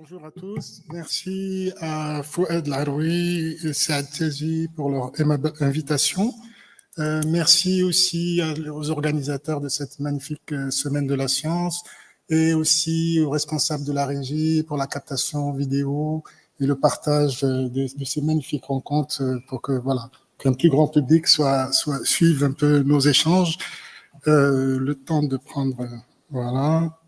Bonjour à tous. Merci à Fouad Laroui et Saad Tiazi pour leur aimable invitation. Merci aussi aux organisateurs de cette magnifique semaine de la science et aussi aux responsables de la régie pour la captation vidéo et le partage de ces magnifiques rencontres pour que voilà qu'un plus grand public suive un peu nos échanges. Le temps de prendre voilà.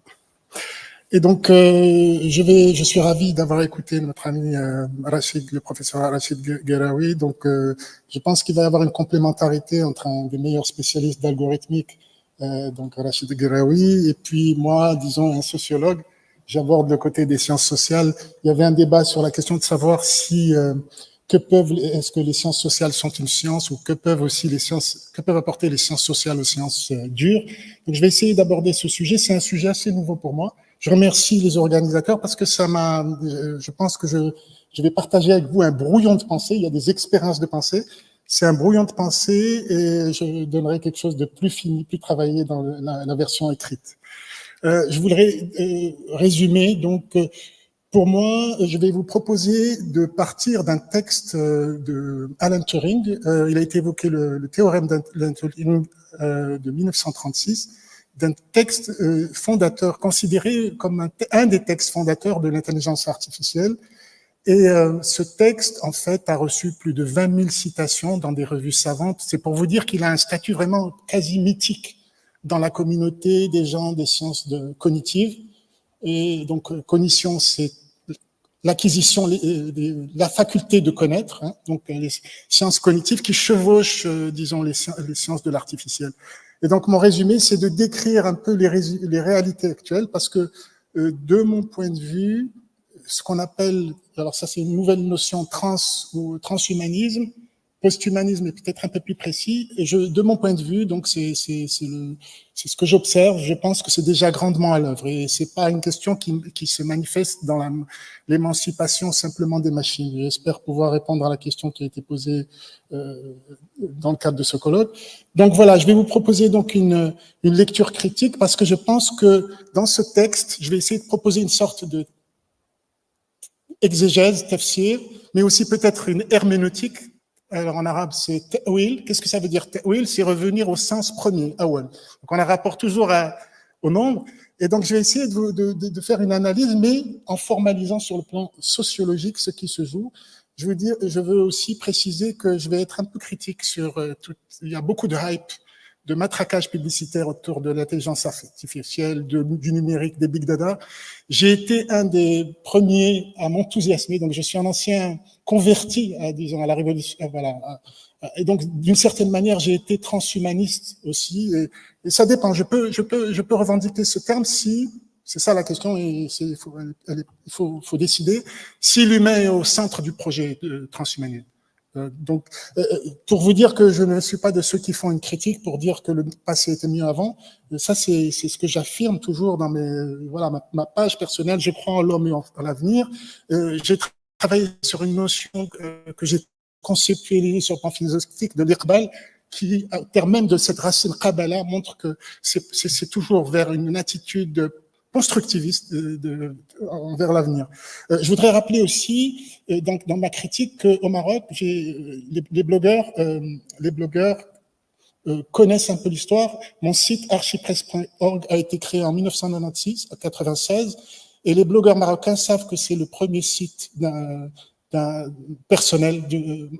Et donc, je suis ravi d'avoir écouté notre ami Rachid, le professeur Rachid Gueraoui. Donc, je pense qu'il va y avoir une complémentarité entre un des meilleurs spécialistes d'algorithmique, donc Rachid Gueraoui, et puis moi, disons, un sociologue. J'aborde le côté des sciences sociales. Il y avait un débat sur la question de savoir si est-ce que les sciences sociales sont une science ou que peuvent apporter les sciences sociales aux sciences dures. Donc, je vais essayer d'aborder ce sujet. C'est un sujet assez nouveau pour moi. Je remercie les organisateurs parce que je pense que je vais partager avec vous un brouillon de pensée. Il y a des expériences de pensée. C'est un brouillon de pensée et je donnerai quelque chose de plus fini, plus travaillé dans la version écrite. Je voudrais résumer. Donc, pour moi, je vais vous proposer de partir d'un texte de Alan Turing. Il a été évoqué le théorème d'Alan Turing de 1936. D'un texte fondateur, considéré comme un des textes fondateurs de l'intelligence artificielle. Et ce texte, en fait, a reçu plus de 20 000 citations dans des revues savantes. C'est pour vous dire qu'il a un statut vraiment quasi mythique dans la communauté des gens des sciences cognitives. Et donc, cognition, c'est l'acquisition, la faculté de connaître, hein, donc les sciences cognitives qui chevauchent, disons, les sciences de l'artificiel. Et donc, mon résumé, c'est de décrire un peu les réalités actuelles, parce que, de mon point de vue, ce qu'on appelle, alors ça c'est une nouvelle notion ou transhumanisme, posthumanisme est peut-être un peu plus précis, et de mon point de vue, donc c'est ce que j'observe, je pense que c'est déjà grandement à l'œuvre, et c'est pas une question qui se manifeste dans l'émancipation simplement des machines. J'espère pouvoir répondre à la question qui a été posée dans le cadre de ce colloque. Donc voilà, je vais vous proposer donc une lecture critique, parce que je pense que dans ce texte, je vais essayer de proposer une sorte de exégèse, tafsir, mais aussi peut-être une herméneutique. Alors en arabe, c'est ta'wil. Qu'est-ce que ça veut dire ta'wil? C'est revenir au sens premier, awal. Donc on la rapporte toujours au nombre. Et donc je vais essayer de faire une analyse, mais en formalisant sur le plan sociologique ce qui se joue. Je veux aussi préciser que je vais être un peu critique sur il y a beaucoup de hype, de matraquage publicitaire autour de l'intelligence artificielle, du numérique, des big data. J'ai été un des premiers à m'enthousiasmer, donc je suis un ancien converti, disons, à la révolution, voilà. Et donc, d'une certaine manière, j'ai été transhumaniste aussi, et ça dépend. Je peux revendiquer ce terme si, c'est ça la question, et il faut décider, si l'humain est au centre du projet transhumaniste. Donc, pour vous dire que je ne suis pas de ceux qui font une critique pour dire que le passé était mieux avant, ça c'est ce que j'affirme toujours dans ma page personnelle. Je crois en l'homme et en l'avenir. J'ai travaillé sur une notion que j'ai conceptualisée sur le plan philosophique de l'iqbal, qui, au terme même de cette racine qabala, montre que c'est toujours vers une attitude constructiviste envers l'avenir. Je voudrais rappeler aussi, donc dans ma critique, qu'au Maroc, les blogueurs connaissent un peu l'histoire. Mon site archipresse.org a été créé en 1996, à 96, et les blogueurs marocains savent que c'est le premier site d'un personnel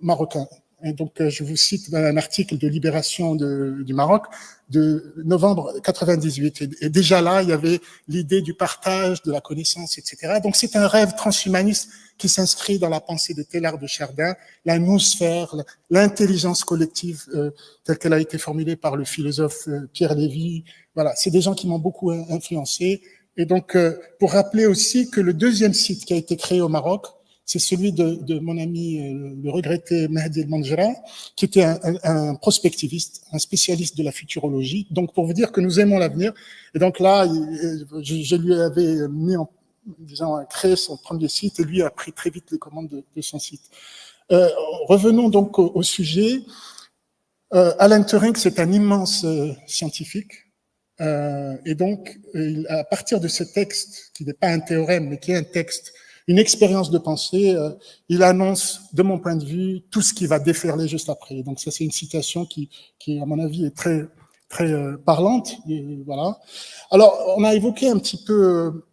marocain. Et donc, je vous cite un article de Libération du Maroc de novembre 98. Et déjà là, il y avait l'idée du partage, de la connaissance, etc. Donc, c'est un rêve transhumaniste qui s'inscrit dans la pensée de Teilhard de Chardin, la noosphère, l'intelligence collective telle qu'elle a été formulée par le philosophe Pierre Lévy. Voilà, c'est des gens qui m'ont beaucoup influencé. Et donc, pour rappeler aussi que le deuxième site qui a été créé au Maroc, c'est celui de mon ami, le regretté Mahdi El-Manjra, qui était un prospectiviste, un spécialiste de la futurologie. Donc, pour vous dire que nous aimons l'avenir. Et donc là, je lui avais créé son premier site, et lui a pris très vite les commandes de son site. Revenons donc au sujet. Alan Turing, c'est un immense scientifique. Et donc, à partir de ce texte, qui n'est pas un théorème, mais qui est un texte, une expérience de pensée, il annonce, de mon point de vue, tout ce qui va déferler juste après. Donc ça, c'est une citation qui, à mon avis, est très, très parlante. Voilà. Alors, on a évoqué un petit peu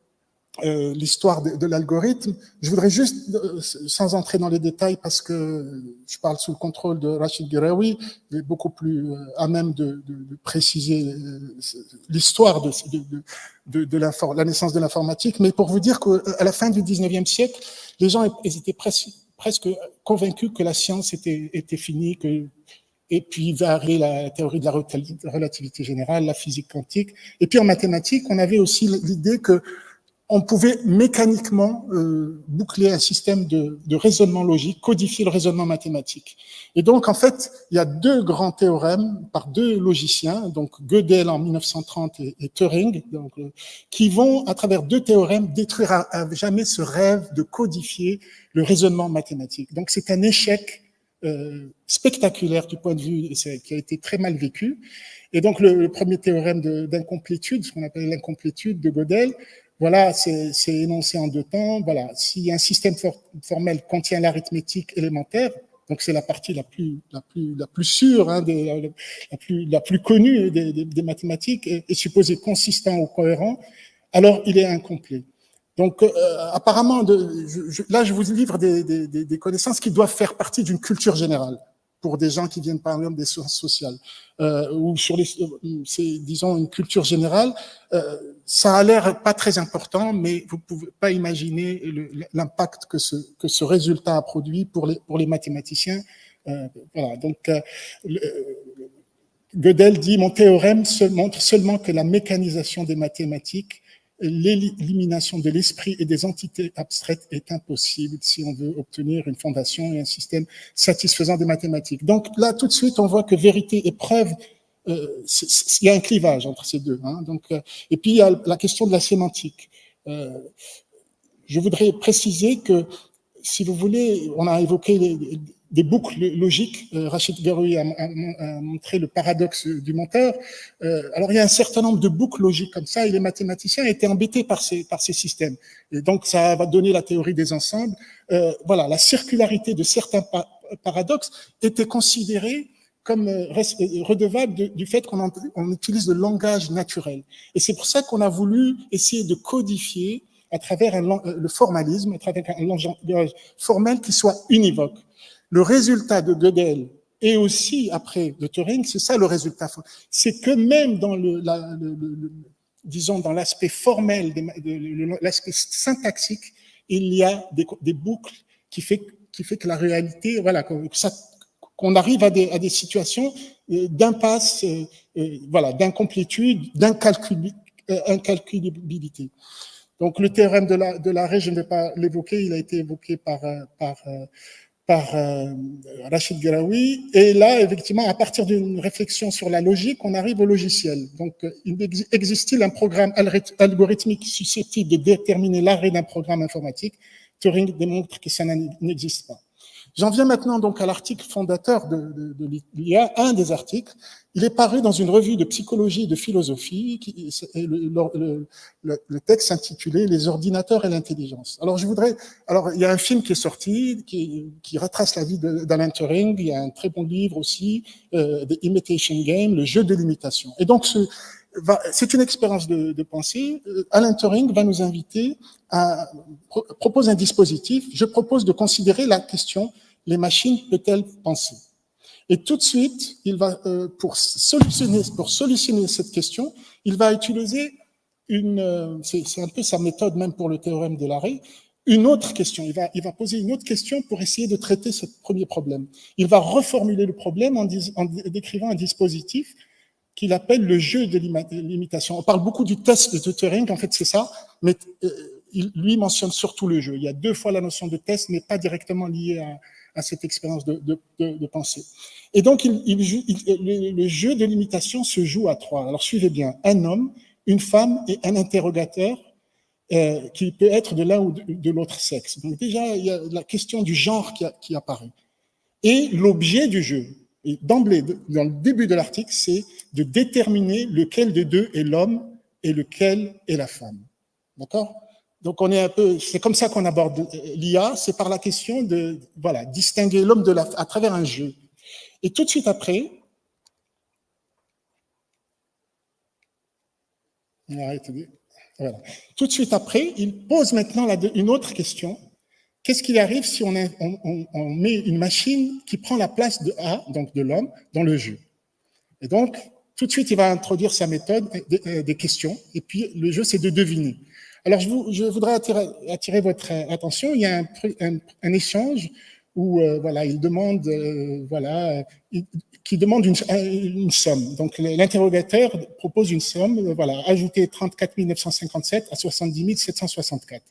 l'histoire de l'algorithme. Je voudrais juste, sans entrer dans les détails, parce que je parle sous le contrôle de Rachid Guiraoui, il est beaucoup plus à même de préciser l'histoire de la naissance de l'informatique, mais pour vous dire qu'à la fin du 19e siècle, les gens étaient presque convaincus que la science était finie, et puis va arriver la théorie de la relativité générale, la physique quantique. Et puis en mathématiques, on avait aussi l'idée que on pouvait mécaniquement boucler un système de raisonnement logique, codifier le raisonnement mathématique. Et donc, en fait, il y a deux grands théorèmes par deux logiciens, donc Gödel en 1930 et Turing, donc, qui vont, à travers deux théorèmes, détruire à jamais ce rêve de codifier le raisonnement mathématique. Donc, c'est un échec spectaculaire du point de vue qui a été très mal vécu. Et donc, le premier théorème d'incomplétude, ce qu'on appelle l'incomplétude de Gödel, voilà, c'est énoncé en deux temps. Voilà, si un système formel contient l'arithmétique élémentaire, donc c'est la partie la plus sûre, hein, la plus connue des mathématiques, est supposé consistant ou cohérent, alors il est incomplet. Donc, apparemment, là, je vous livre des connaissances qui doivent faire partie d'une culture générale pour des gens qui viennent par exemple des sciences sociales, ou sur disons une culture générale, ça a l'air pas très important, mais vous pouvez pas imaginer l'impact que ce résultat a produit pour les mathématiciens. Voilà, donc Gödel dit: mon théorème montre seulement que la mécanisation des mathématiques, l'élimination de l'esprit et des entités abstraites est impossible si on veut obtenir une fondation et un système satisfaisant des mathématiques. Donc là, tout de suite, on voit que vérité et preuve, il y a un clivage entre ces deux. Hein. Donc, et puis, il y a la question de la sémantique. Je voudrais préciser que, si vous voulez, on a évoqué des boucles logiques. Rachid Guiraoui a montré le paradoxe du menteur. Alors, il y a un certain nombre de boucles logiques comme ça, et les mathématiciens étaient embêtés par ces systèmes. Et donc, ça va donner la théorie des ensembles. Voilà, la circularité de certains paradoxes était considérée comme redevable du fait qu'on utilise le langage naturel. Et c'est pour ça qu'on a voulu essayer de codifier à travers le formalisme, à travers un langage formel qui soit univoque. Le résultat de Gödel et aussi après de Turing, c'est ça le résultat. C'est que même dans disons dans l'aspect formel, l'aspect syntaxique, il y a des boucles qui fait que la réalité, voilà, qu'on arrive à des situations d'impasse, voilà, d'incomplétude, d'incalculabilité. Donc le théorème de l'arrêt, je ne vais pas l'évoquer, il a été évoqué par Rachid Guiraoui. Et là, effectivement, à partir d'une réflexion sur la logique, on arrive au logiciel. Donc, existe-t-il un programme algorithmique susceptible de déterminer l'arrêt d'un programme informatique? Turing démontre que ça n'existe pas. J'en viens maintenant donc à l'article fondateur de l'IA, un des articles. Il est paru dans une revue de psychologie et de philosophie, le texte s'intitulait « Les ordinateurs et l'intelligence ». Alors il y a un film qui est sorti, qui retrace la vie d'Alan Turing, il y a un très bon livre aussi, The Imitation Game, le jeu de l'imitation. Et donc, c'est une expérience de pensée. Alan Turing va nous inviter propose un dispositif. Je propose de considérer la question: les machines peuvent-elles penser? Et tout de suite, il va pour solutionner cette question, il va utiliser c'est un peu sa méthode même pour le théorème de l'arrêt, une autre question. Il va poser une autre question pour essayer de traiter ce premier problème. Il va reformuler le problème en décrivant un dispositif qu'il appelle le jeu de l'imitation. On parle beaucoup du test de Turing, en fait c'est ça, mais lui mentionne surtout le jeu. Il y a 2 fois la notion de test, mais pas directement liée à cette expérience de pensée. Et donc le jeu de l'imitation se joue à 3. Alors suivez bien: un homme, une femme et un interrogateur qui peut être de l'un ou de l'autre sexe. Donc déjà, il y a la question du genre qui apparaît. Et l'objet du jeu. Et d'emblée, dans le début de l'article, c'est de déterminer lequel des deux est l'homme et lequel est la femme. D'accord? Donc on est un peu, c'est comme ça qu'on aborde l'IA, c'est par la question de, voilà, distinguer l'homme de à travers un jeu. Et tout de suite après, voilà. Tout de suite après, il pose maintenant une autre question. Qu'est-ce qui arrive si on met une machine qui prend la place de A, donc de l'homme, dans le jeu? Et donc, tout de suite, il va introduire sa méthode des questions. Et puis, le jeu, c'est de deviner. Alors, je voudrais attirer votre attention. Il y a un échange où, voilà, il demande, qui demande une somme. Donc, l'interrogateur propose une somme, voilà, ajouter 34 957 à 70 764.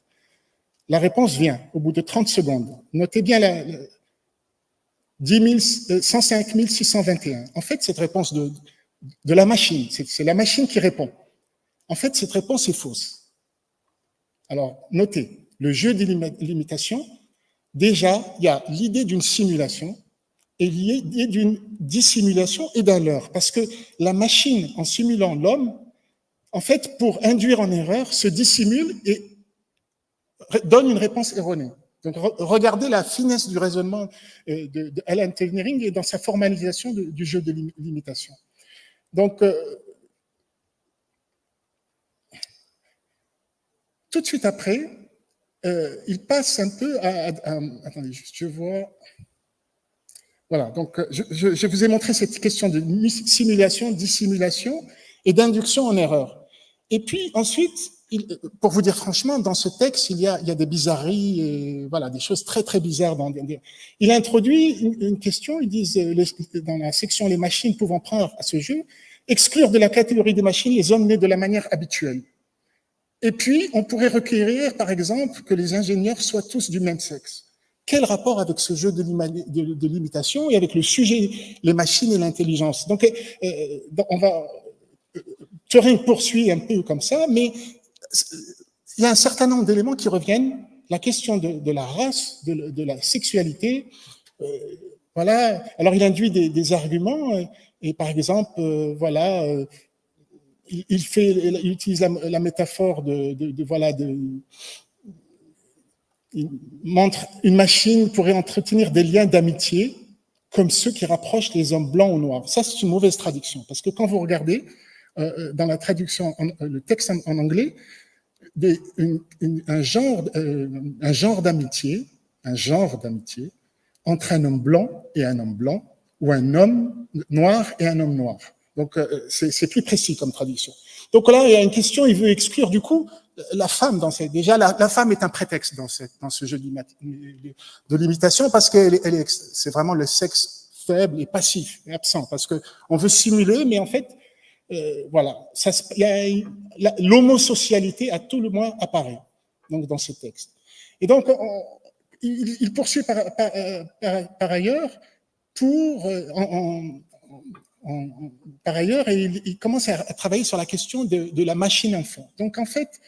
La réponse vient au bout de 30 secondes. Notez bien 105 621. En fait, cette réponse de la machine, c'est la machine qui répond. En fait, cette réponse est fausse. Alors, notez, le jeu de l'imitation, déjà, il y a l'idée d'une simulation et l'idée d'une dissimulation et d'un leurre. Parce que la machine, en simulant l'homme, en fait, pour induire en erreur, se dissimule et donne une réponse erronée. Donc, regardez la finesse du raisonnement de Alan Turing et dans sa formalisation du jeu de l'imitation. Donc, tout de suite après, il passe un peu à attendez, juste, je vois. Voilà, donc je vous ai montré cette question de simulation, dissimulation et d'induction en erreur. Et puis ensuite, pour vous dire franchement, dans ce texte, il y a des bizarreries, et, voilà, des choses très très bizarres. Il introduit une question, ils disent dans la section les machines pouvant prendre à ce jeu, exclure de la catégorie des machines les hommes nés de la manière habituelle. Et puis, on pourrait requérir, par exemple, que les ingénieurs soient tous du même sexe. Quel rapport avec ce jeu de l'imitation et avec le sujet, les machines et l'intelligence? Donc, on va... Turing poursuit un peu comme ça, mais il y a un certain nombre d'éléments qui reviennent. La question de la race, de la sexualité, voilà. Alors, il induit des arguments, et par exemple, voilà... il utilise la métaphore il montre une machine pourrait entretenir des liens d'amitié comme ceux qui rapprochent les hommes blancs ou noirs. Ça, c'est une mauvaise traduction, parce que quand vous regardez dans la traduction, le texte en anglais, un genre d'amitié entre un homme blanc et un homme blanc, ou un homme noir et un homme noir. Donc, c'est plus précis comme traduction. Donc là, il y a une question, il veut exclure du coup la femme dans cette. Déjà, la femme est un prétexte dans ce jeu de l'imitation parce que c'est vraiment le sexe faible et passif et absent parce que on veut simuler, mais en fait, voilà, l'homosocialité à tout le moins apparaît donc dans ce texte. Et donc, il poursuit par ailleurs par ailleurs, et il commence à travailler sur la question de la machine enfant. Donc, en fait,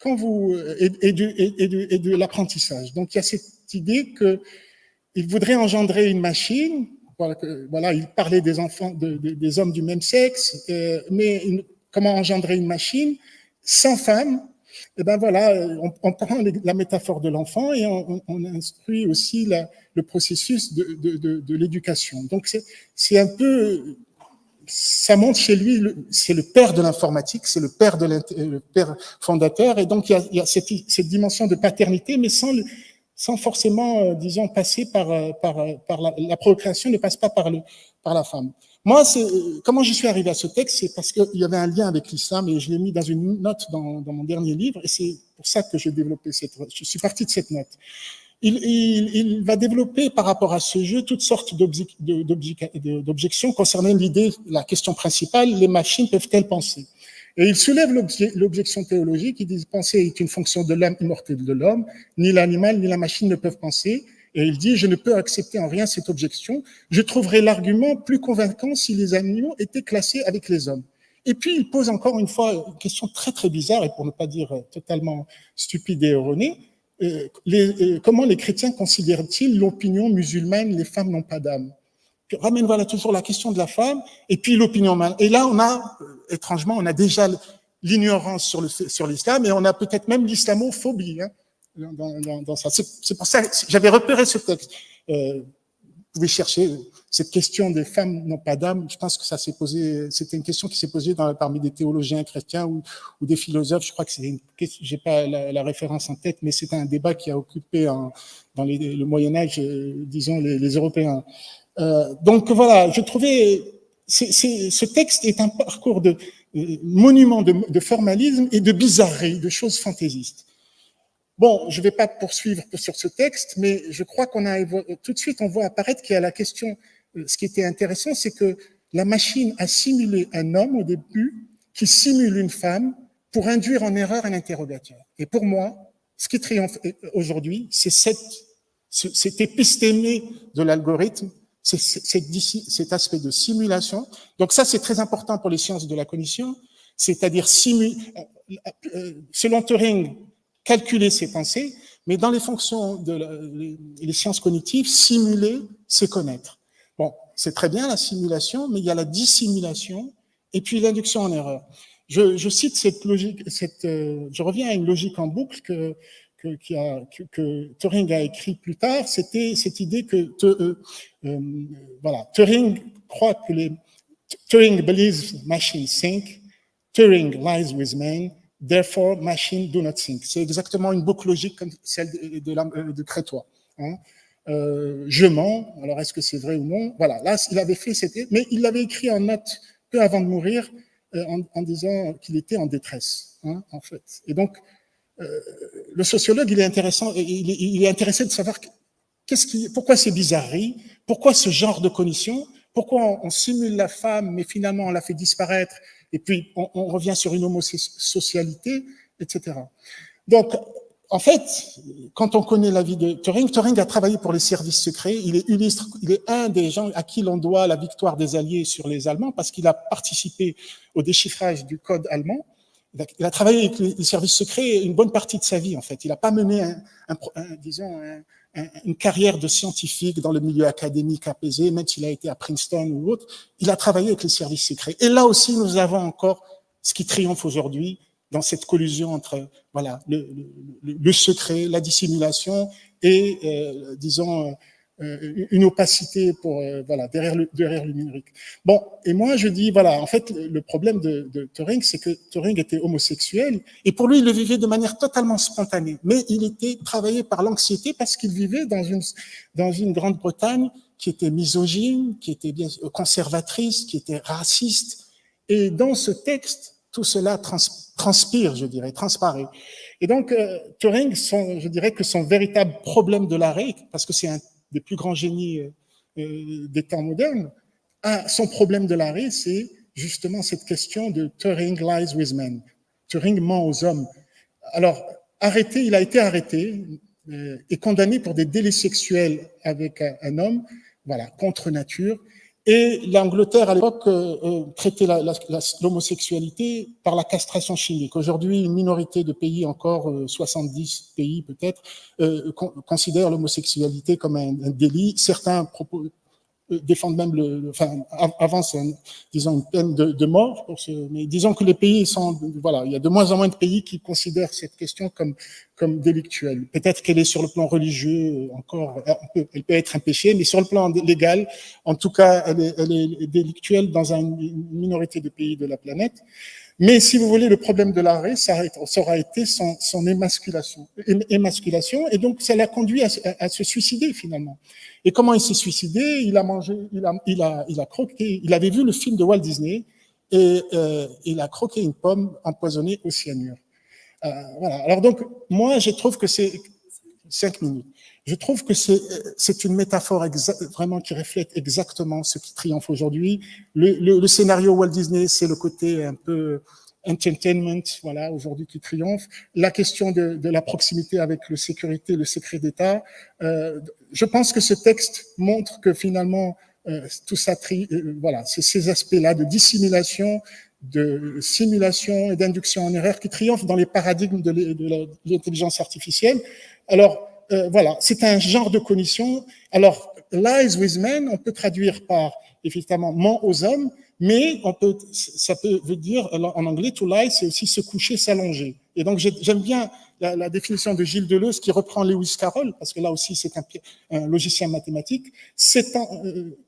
et de l'apprentissage. Donc, il y a cette idée qu'il voudrait engendrer une machine. Voilà, il parlait des enfants, des hommes du même sexe, mais comment engendrer une machine sans femme? Et ben voilà, on prend la métaphore de l'enfant et on instruit aussi le processus de l'éducation. Donc, c'est un peu... Ça montre chez lui, c'est le père de l'informatique, c'est le père fondateur, et donc il y a cette dimension de paternité, mais sans forcément, disons, passer par la procréation ne passe pas par la femme. Moi, comment je suis arrivé à ce texte, c'est parce qu'il y avait un lien avec l'islam et je l'ai mis dans une note dans mon dernier livre, et c'est pour ça que j'ai développé je suis parti de cette note. Il va développer par rapport à ce jeu toutes sortes d'objections concernant l'idée, la question principale, les machines peuvent-elles penser? Et il soulève l'objection théologique, il dit penser est une fonction de l'âme immortelle de l'homme, ni l'animal ni la machine ne peuvent penser, et il dit je ne peux accepter en rien cette objection, je trouverais l'argument plus convaincant si les animaux étaient classés avec les hommes. Et puis il pose encore une fois une question très très bizarre, et pour ne pas dire totalement stupide et erronée, comment les chrétiens considèrent-ils l'opinion musulmane, les femmes n'ont pas d'âme? ramène voilà toujours la question de la femme et puis l'opinion. Et là, on a étrangement, on a déjà l'ignorance sur l'islam et on a peut-être même l'islamophobie hein, dans ça. C'est pour ça que j'avais repéré ce texte. Vous pouvez chercher cette question des femmes n'ont pas d'âme. Je pense que ça s'est posé. C'était une question qui s'est posée parmi des théologiens chrétiens ou des philosophes. Je crois que j'ai pas la référence en tête, mais c'est un débat qui a occupé dans le Moyen Âge, disons les Européens. Donc voilà, je trouvais ce texte est un parcours de monument de formalisme et de bizarrerie, de choses fantaisistes. Bon, je ne vais pas poursuivre sur ce texte, mais je crois qu'on a tout de suite on voit apparaître qu'il y a la question. Ce qui était intéressant, c'est que la machine a simulé un homme au début qui simule une femme pour induire en erreur un interrogateur. Et pour moi, ce qui triomphe aujourd'hui, c'est cet épistémé de l'algorithme, cet aspect de simulation. Donc ça, c'est très important pour les sciences de la cognition, c'est-à-dire selon Turing, calculer ses pensées, mais dans les fonctions les sciences cognitives, simuler, c'est connaître. Bon, c'est très bien la simulation, mais il y a la dissimulation et puis l'induction en erreur. Je cite cette logique, je reviens à une logique en boucle que Turing a écrit plus tard. C'était cette idée que voilà, Turing croit que Turing believes machines think, Turing lies with men, therefore machines do not think. C'est exactement une boucle logique comme celle de Crétois. Hein. Je mens, alors est-ce que c'est vrai ou non? Voilà, là, il avait fait mais il l'avait écrit en note peu avant de mourir en disant qu'il était en détresse, hein, en fait. Et donc, le sociologue, il est intéressé de savoir pourquoi ces bizarreries, pourquoi ce genre de cognition, pourquoi on simule la femme, mais finalement on la fait disparaître, et puis on revient sur une homosocialité, etc. Donc, en fait, quand on connaît la vie de Turing a travaillé pour les services secrets, il est un des gens à qui l'on doit la victoire des Alliés sur les Allemands, parce qu'il a participé au déchiffrage du code allemand. Il a travaillé avec les services secrets une bonne partie de sa vie, en fait. Il n'a pas mené une carrière de scientifique dans le milieu académique apaisé, même s'il a été à Princeton ou autre. Il a travaillé avec les services secrets. Et là aussi, nous avons encore ce qui triomphe aujourd'hui dans cette collusion entre voilà le secret, la dissimulation et disons une opacité pour voilà derrière le numérique. Bon, et moi je dis voilà, en fait le problème de Turing, c'est que Turing était homosexuel et pour lui il le vivait de manière totalement spontanée, mais il était travaillé par l'anxiété parce qu'il vivait dans une Grande-Bretagne qui était misogyne, qui était bien conservatrice, qui était raciste, et dans ce texte tout cela transpire, je dirais, transparaît. Et donc Turing, je dirais que son véritable problème de l'arrêt, parce que c'est un des plus grands génies des temps modernes, son problème de l'arrêt, c'est justement cette question de Turing lies with men. Turing ment aux hommes. Alors, il a été arrêté et condamné pour des délits sexuels avec un homme, voilà, contre nature. Et l'Angleterre, à l'époque, traitait l'homosexualité par la castration chimique. Aujourd'hui, une minorité de pays, encore 70 pays peut-être, considèrent l'homosexualité comme un délit. Certains défendent même avancent, disons, une peine de mort. Mais disons que les pays voilà, il y a de moins en moins de pays qui considèrent cette question comme délictuelle. Peut-être qu'elle est sur le plan religieux encore, elle peut être un péché, mais sur le plan légal, en tout cas, elle est délictuelle dans une minorité de pays de la planète. Mais si vous voulez, le problème de l'arrêt, ça aura été son émasculation. Et donc, ça l'a conduit à se suicider, finalement. Et comment il s'est suicidé? Il a croqué, il avait vu le film de Walt Disney, et il a croqué une pomme empoisonnée au cyanure. Voilà. Alors donc, moi, je trouve que c'est 5 minutes. Je trouve que c'est une métaphore vraiment qui reflète exactement ce qui triomphe aujourd'hui. Le scénario Walt Disney, c'est le côté un peu entertainment, voilà, aujourd'hui qui triomphe. La question de la proximité avec le sécurité, le secret d'État. Je pense que ce texte montre que finalement tout ça, voilà, c'est ces aspects-là de dissimulation, de simulation et d'induction en erreur qui triomphent dans les paradigmes de l'intelligence artificielle. Alors, voilà, c'est un genre de cognition. Alors, lies with men, on peut traduire par, effectivement, ment aux hommes, mais ça peut veut dire, en anglais, to lie, c'est aussi se coucher, s'allonger. Et donc, j'aime bien la définition de Gilles Deleuze qui reprend Lewis Carroll, parce que là aussi, c'est un logicien mathématique.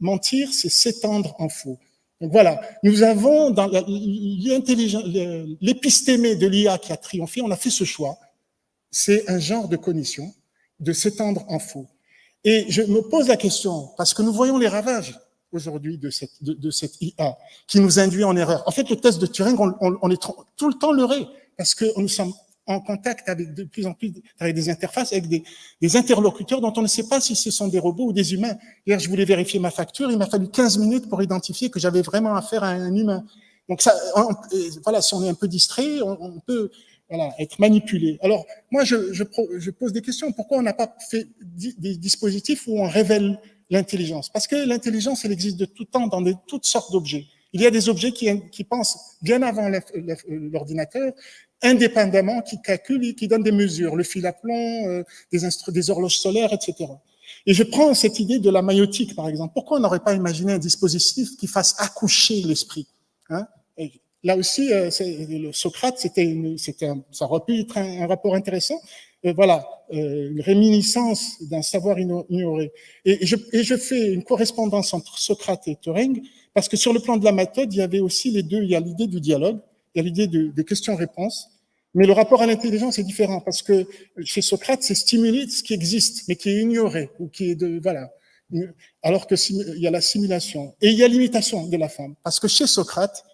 Mentir, c'est s'étendre en faux. Donc voilà, nous avons dans l'épistémé de l'IA qui a triomphé, on a fait ce choix. C'est un genre de cognition, de s'étendre en faux. Et je me pose la question, parce que nous voyons les ravages aujourd'hui de cette IA qui nous induit en erreur. En fait, le test de Turing, on est tout le temps leurré, parce que nous sommes en contact avec de plus en plus avec des interfaces, avec des interlocuteurs dont on ne sait pas si ce sont des robots ou des humains. Hier, je voulais vérifier ma facture, il m'a fallu 15 minutes pour identifier que j'avais vraiment affaire à un humain. Donc ça, voilà, si on est un peu distrait, on peut être manipulé. Alors, moi, je pose des questions. Pourquoi on n'a pas fait des dispositifs où on révèle l'intelligence? Parce que l'intelligence, elle existe de tout temps dans toutes sortes d'objets. Il y a des objets qui pensent bien avant l'ordinateur, indépendamment, qui calculent, qui donnent des mesures, le fil à plomb, des horloges solaires, etc. Et je prends cette idée de la maïotique, par exemple. Pourquoi on n'aurait pas imaginé un dispositif qui fasse accoucher l'esprit, hein? Et là aussi, Socrate, ça aurait pu être un rapport intéressant. Une réminiscence d'un savoir ignoré. Et je fais une correspondance entre Socrate et Turing, parce que sur le plan de la méthode, il y avait aussi les deux. Il y a l'idée du dialogue, il y a l'idée des questions-réponses, mais le rapport à l'intelligence est différent, parce que chez Socrate, c'est stimuler ce qui existe, mais qui est ignoré, ou qui est alors que il y a la simulation. Et il y a l'imitation de la femme, parce que chez Socrate,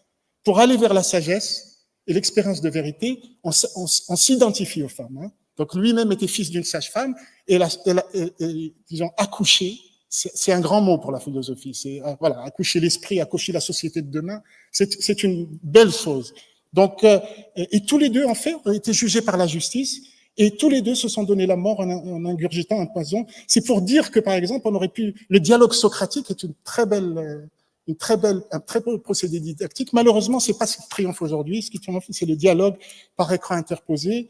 pour aller vers la sagesse et l'expérience de vérité, on s'identifie aux femmes, hein. Donc lui-même était fils d'une sage-femme, et disons, accoucher, c'est un grand mot pour la philosophie. C'est accoucher l'esprit, accoucher la société de demain. C'est une belle chose. Donc, et tous les deux, en fait, ont été jugés par la justice, et tous les deux se sont donné la mort en ingurgitant un poison. C'est pour dire que, par exemple, le dialogue socratique est un très beau procédé didactique. Malheureusement, c'est pas ce qui triomphe aujourd'hui. Ce qui triomphe, c'est le dialogue par écran interposé.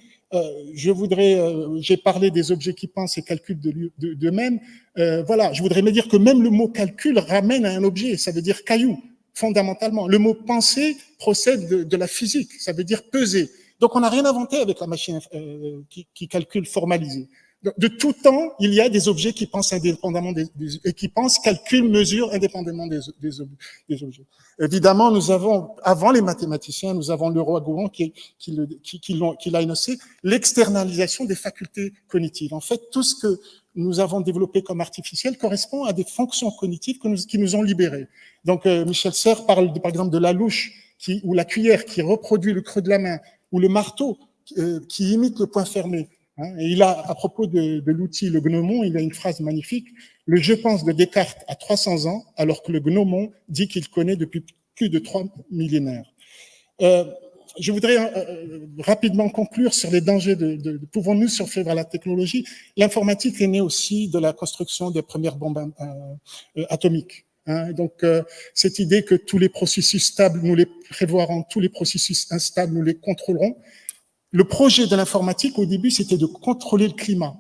J'ai parlé des objets qui pensent et calculent d'eux-mêmes. Je voudrais me dire que même le mot calcul ramène à un objet. Ça veut dire caillou, fondamentalement. Le mot penser procède de la physique. Ça veut dire peser. Donc, on n'a rien inventé avec la machine qui calcule formalisée. De tout temps, il y a des objets qui pensent indépendamment et qui pensent, calculent, mesurent indépendamment des objets. Évidemment, nous avons, avant les mathématiciens, nous avons Leroy-Gourhan qui l'a énoncé, l'externalisation des facultés cognitives. En fait, tout ce que nous avons développé comme artificiel correspond à des fonctions cognitives qui nous ont libérés. Donc, Michel Serres parle, par exemple, de la louche ou la cuillère qui reproduit le creux de la main, ou le marteau qui imite le poing fermé. Et il a, à propos de l'outil, le gnomon, il a une phrase magnifique. Le je pense de Descartes a 300 ans, alors que le gnomon dit qu'il connaît depuis plus de 3 millénaires. Je voudrais rapidement conclure sur les dangers pouvons-nous survivre à la technologie. L'informatique est née aussi de la construction des premières bombes atomiques. Donc, cette idée que tous les processus stables, nous les prévoirons, tous les processus instables, nous les contrôlerons. Le projet de l'informatique, au début, c'était de contrôler le climat.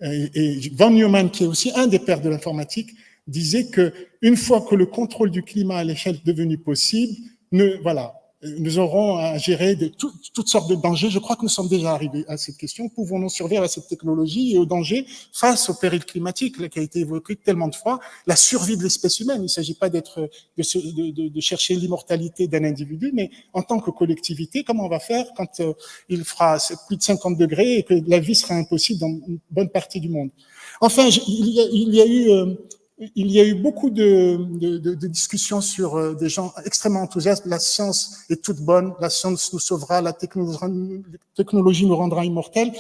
Et von Neumann, qui est aussi un des pères de l'informatique, disait que une fois que le contrôle du climat à l'échelle est devenu possible, nous aurons à gérer toutes sortes de dangers. Je crois que nous sommes déjà arrivés à cette question. Pouvons-nous survivre à cette technologie et aux dangers face au péril climatique qui a été évoqué tellement de fois, la survie de l'espèce humaine. Il ne s'agit pas de chercher l'immortalité d'un individu, mais en tant que collectivité, comment on va faire quand il fera plus de 50 degrés et que la vie sera impossible dans une bonne partie du monde. Enfin, il y a eu beaucoup de discussions sur des gens extrêmement enthousiastes. La science est toute bonne, la science nous sauvera, la technologie nous rendra immortels.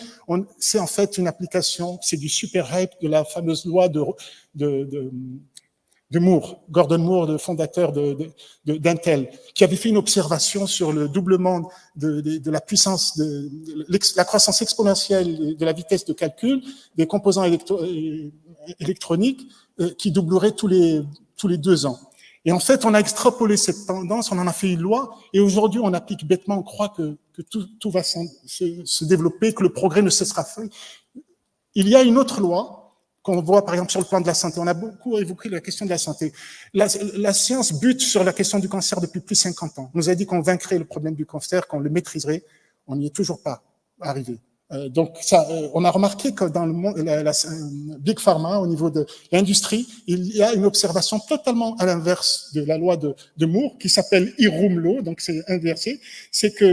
C'est en fait une application, c'est du super hype de la fameuse loi de Moore, Gordon Moore, le fondateur d'Intel, qui avait fait une observation sur le doublement de la puissance, la croissance exponentielle de la vitesse de calcul des composants électroniques qui doublerait tous les 2 ans. Et en fait, on a extrapolé cette tendance, on en a fait une loi, et aujourd'hui, on applique bêtement, on croit que tout va se développer, que le progrès ne cessera pas. Il y a une autre loi qu'on voit par exemple sur le plan de la santé. On a beaucoup évoqué la question de la santé. La science bute sur la question du cancer depuis plus de 50 ans. On nous a dit qu'on vaincrait le problème du cancer, qu'on le maîtriserait. On n'y est toujours pas arrivé. Donc, on a remarqué que dans le monde, la Big Pharma, au niveau de l'industrie, il y a une observation totalement à l'inverse de la loi de Moore, qui s'appelle Eroom Law, donc c'est inversé. C'est que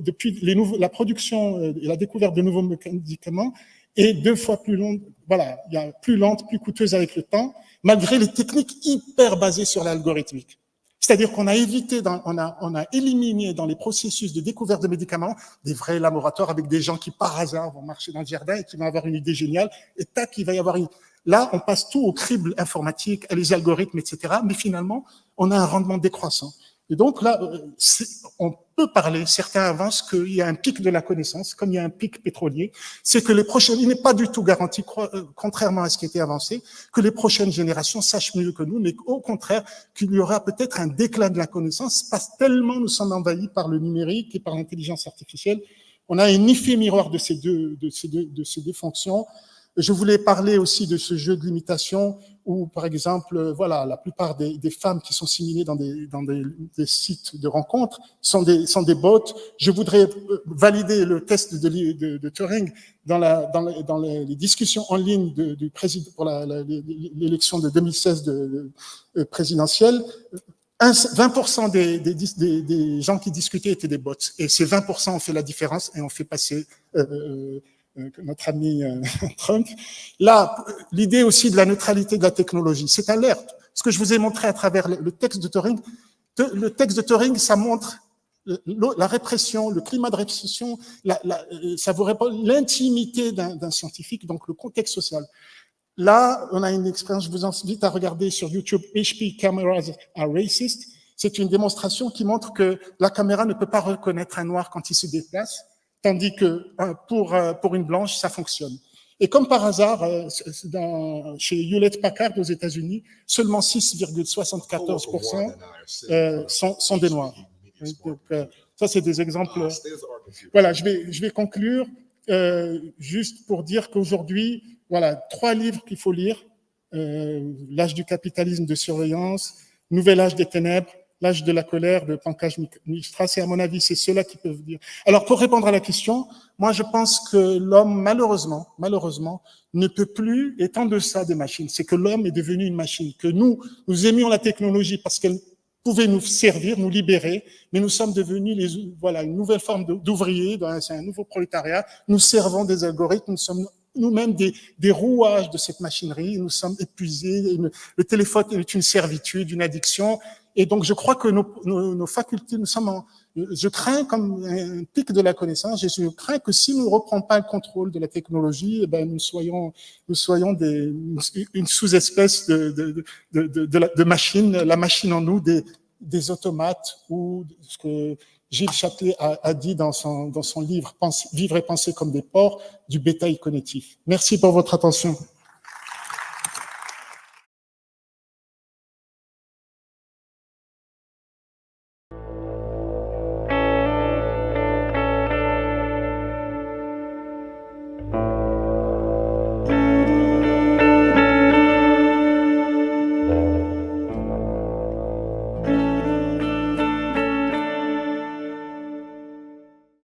depuis la production et la découverte de nouveaux médicaments est 2 fois plus longue, voilà, il y a plus lente, plus coûteuse avec le temps, malgré les techniques hyper basées sur l'algorithmique. C'est-à-dire qu'on a évité, on a éliminé dans les processus de découverte de médicaments des vrais laboratoires avec des gens qui, par hasard, vont marcher dans le jardin et qui vont avoir une idée géniale, et tac, il va y avoir une... Là, on passe tout au crible informatique, à les algorithmes, etc. Mais finalement, on a un rendement décroissant. Et donc là, on peut parler, certains avancent qu'il y a un pic de la connaissance, comme il y a un pic pétrolier, c'est que les prochaines, il n'est pas du tout garanti, contrairement à ce qui était avancé, que les prochaines générations sachent mieux que nous, mais au contraire, qu'il y aura peut-être un déclin de la connaissance, parce que tellement nous sommes envahis par le numérique et par l'intelligence artificielle. On a un effet miroir de ces deux fonctions. Je voulais parler aussi de ce jeu de limitation où, par exemple, voilà, la plupart des femmes qui sont simulées dans des sites de rencontres sont des bots. Je voudrais valider le test de Turing dans les discussions en ligne du président pour l'élection de 2016 présidentielle. 20% des gens qui discutaient étaient des bots. Et ces 20% ont fait la différence et ont fait passer notre ami Trump. Là, l'idée aussi de la neutralité de la technologie, c'est alerte. Ce que je vous ai montré à travers le texte de Turing, ça montre la répression, le climat de répression, ça vous répond l'intimité d'un scientifique, donc le contexte social. Là, on a une expérience, je vous invite à regarder sur YouTube, HP Cameras are Racist. C'est une démonstration qui montre que la caméra ne peut pas reconnaître un noir quand il se déplace, tandis que pour une blanche, ça fonctionne. Et comme par hasard, chez Hewlett-Packard aux États-Unis, seulement 6,74% sont des noirs. Donc, ça, c'est des exemples. Voilà, je vais conclure juste pour dire qu'aujourd'hui, voilà, 3 livres qu'il faut lire. L'âge du capitalisme de surveillance, Nouvel âge des ténèbres, L'âge de la colère de Pankaj Mishra, et à mon avis, c'est ceux-là qui peuvent dire. Alors, pour répondre à la question, moi, je pense que l'homme, malheureusement, ne peut plus être en deçà des machines. C'est que l'homme est devenu une machine, que nous aimions la technologie parce qu'elle pouvait nous servir, nous libérer, mais nous sommes devenus une nouvelle forme d'ouvriers, c'est un nouveau prolétariat. Nous servons des algorithmes, nous sommes nous-mêmes des rouages de cette machinerie, nous sommes épuisés, le téléphone est une servitude, une addiction, et donc je crois que nos facultés, je crains comme un pic de la connaissance, et je crains que si nous ne reprenons pas le contrôle de la technologie, nous soyons une sous-espèce de machine, la machine en nous, des automates, ou ce que Gilles Châtelet a dit dans son livre « Vivre et penser comme des porcs », du bétail cognitif. Merci pour votre attention.